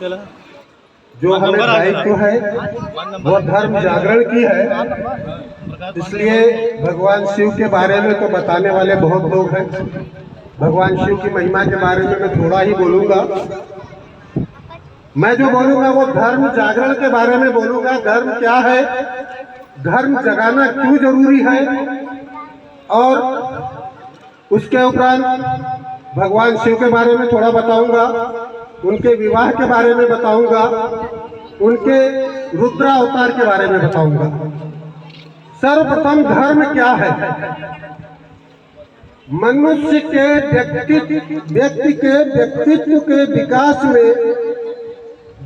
जो हमें दायित्व है वो धर्म जागरण की है। इसलिए भगवान शिव के बारे में तो बताने वाले बहुत लोग हैं। भगवान शिव की महिमा के बारे में मैं थोड़ा ही बोलूंगा। मैं जो बोलूंगा वो धर्म जागरण के बारे में बोलूंगा। धर्म क्या है, धर्म जगाना क्यों जरूरी है, और उसके उपरांत भगवान शिव के बारे में थोड़ा बताऊंगा, उनके विवाह के बारे में बताऊंगा, उनके रुद्रा अवतार के बारे में बताऊंगा। सर्वप्रथम धर्म क्या है? मनुष्य के व्यक्ति के व्यक्तित्व के विकास में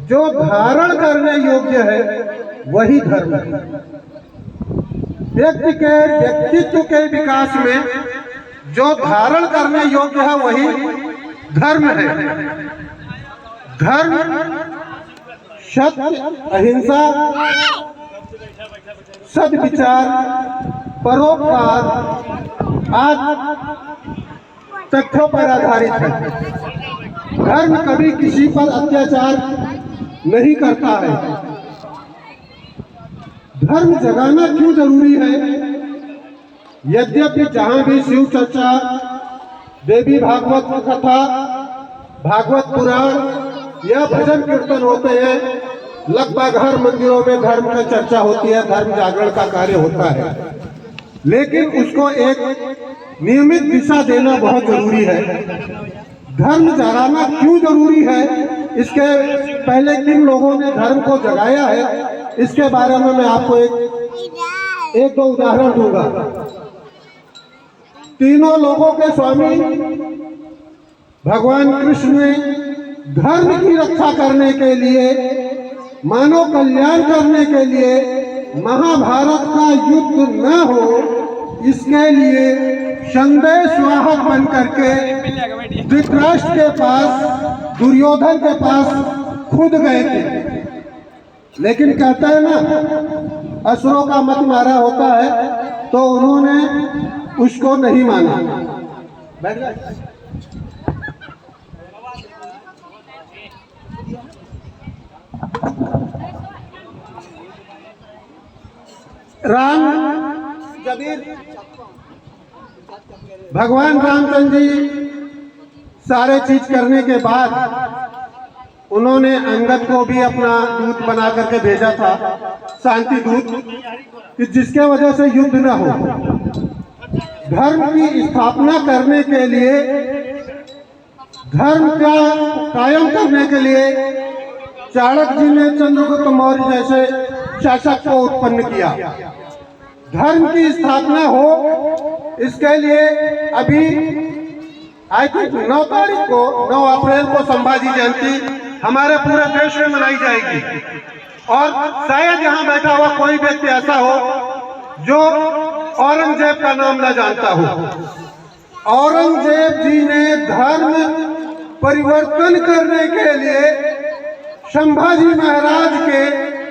जो धारण करने योग्य है वही धर्म है। व्यक्ति के व्यक्तित्व के विकास में जो धारण करने योग्य है वही धर्म है। धर्म सत्य, अहिंसा, सद्विचार, परोपकार आदि तथ्यों पर आधारित है। धर्म कभी किसी पर अत्याचार नहीं करता है। धर्म जगाना क्यों जरूरी है? यद्यपि जहां भी शिव चर्चा, देवी भागवत कथा, भागवत पुराण या भजन कीर्तन होते हैं, लगभग हर मंदिरों में धर्म की चर्चा होती है, धर्म जागरण का कार्य होता है। लेकिन उसको एक नियमित दिशा देना बहुत जरूरी है। धर्म जगाना क्यों जरूरी है? इसके पहले किन लोगों ने धर्म को जगाया है, इसके बारे में मैं आपको एक दो उदाहरण दूंगा। तीनों लोगों के स्वामी भगवान कृष्ण ने धर्म की रक्षा करने के लिए, मानव कल्याण करने के लिए, महाभारत का युद्ध न हो इसके लिए संदेश वाहक बन करके धृतराष्ट्र के पास, दुर्योधन के पास खुद गए थे। लेकिन कहते हैं ना, असुरों का मत मारा होता है, तो उन्होंने उसको नहीं माना। राम भगवान रामचंद्र जी सारे चीज करने के बाद उन्होंने अंगद को भी अपना दूत बना करके भेजा था, शांति दूत, कि जिसके वजह से युद्ध न हो। धर्म की स्थापना करने के लिए, धर्म का कायम करने के लिए चाणक्य जी ने चंद्रगुप्त मौर्य जैसे शासक को उत्पन्न किया। धर्म की स्थापना हो इसके लिए अभी आई थिंक 9 तारीख को, 9 अप्रैल को संभाजी जयंती हमारे पूरे देश में मनाई जाएगी। और शायद यहाँ बैठा हुआ कोई व्यक्ति ऐसा हो जो औरंगजेब का नाम न जानता हो। औरंगजेब जी ने धर्म परिवर्तन करने के लिए संभाजी महाराज के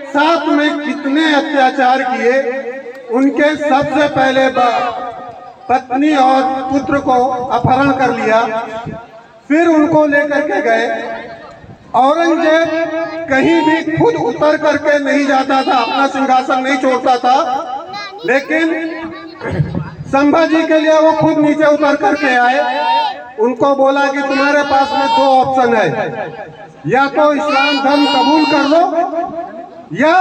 साथ में कितने अत्याचार किए। उनके सबसे पहले पत्नी और पुत्र को अपहरण कर लिया, फिर उनको लेकर के गए। औरंगजेब कहीं भी खुद उतर करके नहीं जाता था, अपना सिंहासन नहीं छोड़ता था, लेकिन संभाजी के लिए वो खुद नीचे उतर करके आए। उनको बोला कि तुम्हारे पास में 2 ऑप्शन है, या तो इस्लाम धर्म कबूल कर लो या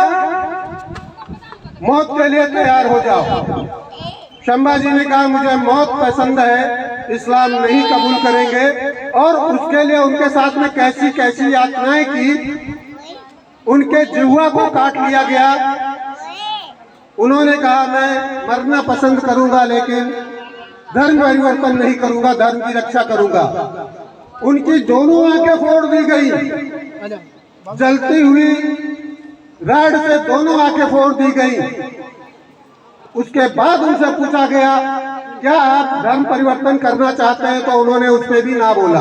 मौत के लिए तैयार हो जाओ। संभाजी ने कहा मुझे मौत पसंद है, इस्लाम नहीं कबूल करेंगे। और उसके लिए उनके साथ में कैसी कैसी यातनाएं की, उनके जिह्वा को काट लिया गया। उन्होंने कहा मैं मरना पसंद करूंगा लेकिन धर्म परिवर्तन नहीं करूंगा, धर्म की रक्षा करूंगा। उनकी दोनों आंखें फोड़ दी गई, जलती हुई राड से दोनों आंखें फोड़ दी गई। उसके बाद उनसे पूछा गया क्या आप धर्म परिवर्तन करना चाहते हैं, तो उन्होंने उस पर भी ना बोला।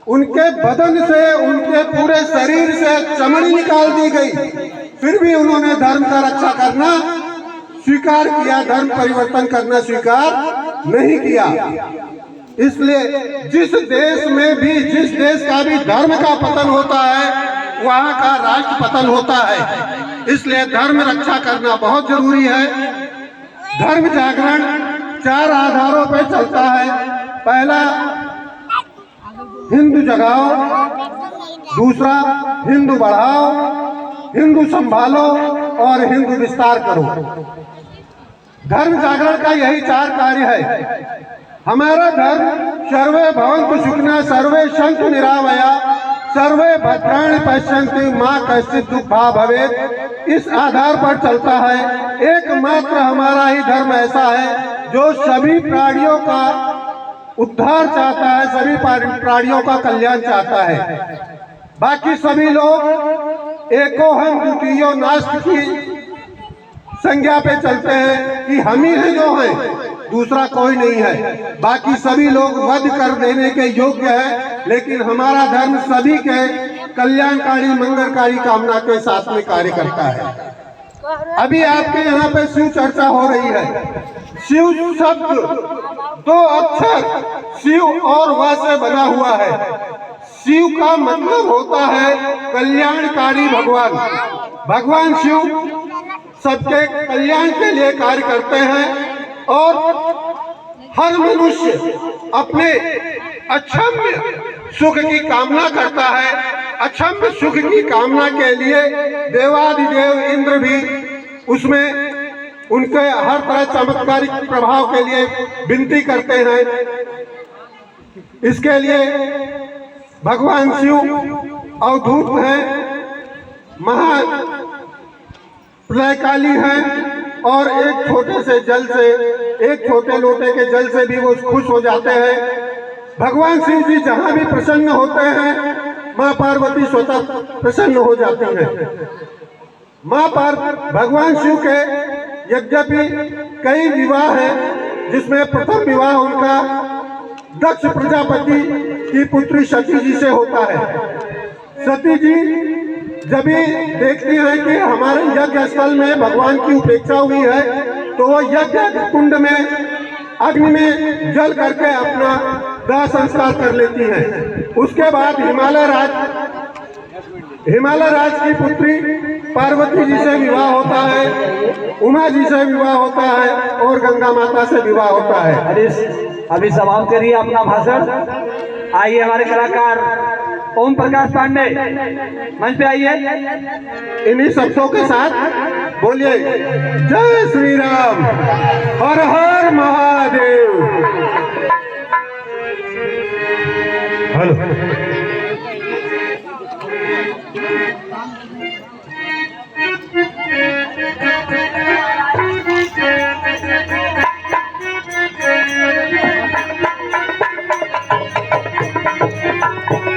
उनके बदन से, उनके पूरे शरीर से चमड़ी निकाल दी गई, फिर भी उन्होंने धर्म का रक्षा करना स्वीकार किया, धर्म परिवर्तन करना स्वीकार नहीं किया। इसलिए जिस देश में भी, जिस देश का भी धर्म का पतन होता है वहाँ का राष्ट्र पतन होता है। इसलिए धर्म रक्षा करना बहुत जरूरी है। धर्म जागरण 4 आधारों पर चलता है। पहला, हिंदू जगाओ, दूसरा हिंदू बढ़ाओ, हिंदू संभालो और हिंदू विस्तार करो। धर्म जागरण का यही 4 कार्य है। हमारा धर्म सर्वे भवन्तु सुखिनः, सर्वे सन्तु निरामया, सर्वे भद्राणि पश्यन्तु मा कश्चित् दुःखभाग् भवेत्, इस आधार पर चलता है। एकमात्र हमारा ही धर्म ऐसा है जो सभी प्राणियों का उद्धार चाहता है, सभी प्राणियों का कल्याण चाहता है। बाकी सभी लोग एको हम द्वितीयो नास्ति की संज्ञा पे चलते हैं कि हम ही हैं जो हैं, दूसरा कोई नहीं है। बाकी सभी लोग वध कर देने के योग्य है, लेकिन हमारा धर्म सभी के कल्याणकारी मंगलकारी कामना के साथ में कार्य करता है। अभी आपके यहाँ पे शिव चर्चा हो रही है। शिव शब्द 2 अक्षर शिव और व से बना हुआ है। शिव का मतलब होता है कल्याणकारी भगवान। भगवान शिव सबके कल्याण के लिए कार्य करते हैं और हर मनुष्य अपने अक्षम्य सुख की कामना करता है। अक्षम्य सुख की कामना के लिए देवादिदेव इंद्र भी उसमें उनके हर तरह चमत्कारिक प्रभाव के लिए विनती करते हैं। इसके लिए भगवान शिव अवधूत हैं, महा प्रलयकाली हैं और एक छोटे से जल से, एक छोटे लोटे के जल से भी वो खुश हो जाते हैं। भगवान शिव जी जहाँ भी प्रसन्न होते हैं माँ पार्वती स्वतः प्रसन्न हो जाती हैं। भगवान शिव के यद्यपि कई विवाह हैं, जिसमें प्रथम विवाह उनका दक्ष प्रजापति की पुत्री सती जी से होता है। सती जी जब भी देखती हैं कि हमारे यज्ञ स्थल में भगवान की उपेक्षा हुई है, तो वो यज्ञ कुंड में अग्नि में जल करके अपना दाह संस्कार कर लेती हैं। उसके बाद हिमालय राज की पुत्री पार्वती जी से विवाह होता है, उमा जी से विवाह होता है और गंगा माता से विवाह होता है। अभी समाप्त करिए अपना भाषण। आइए हमारे कलाकार ओम प्रकाश पांडे मंच पे आइए। इन्हीं शब्दों के साथ बोलिए जय श्री राम, हर हर महादेव। हेलो।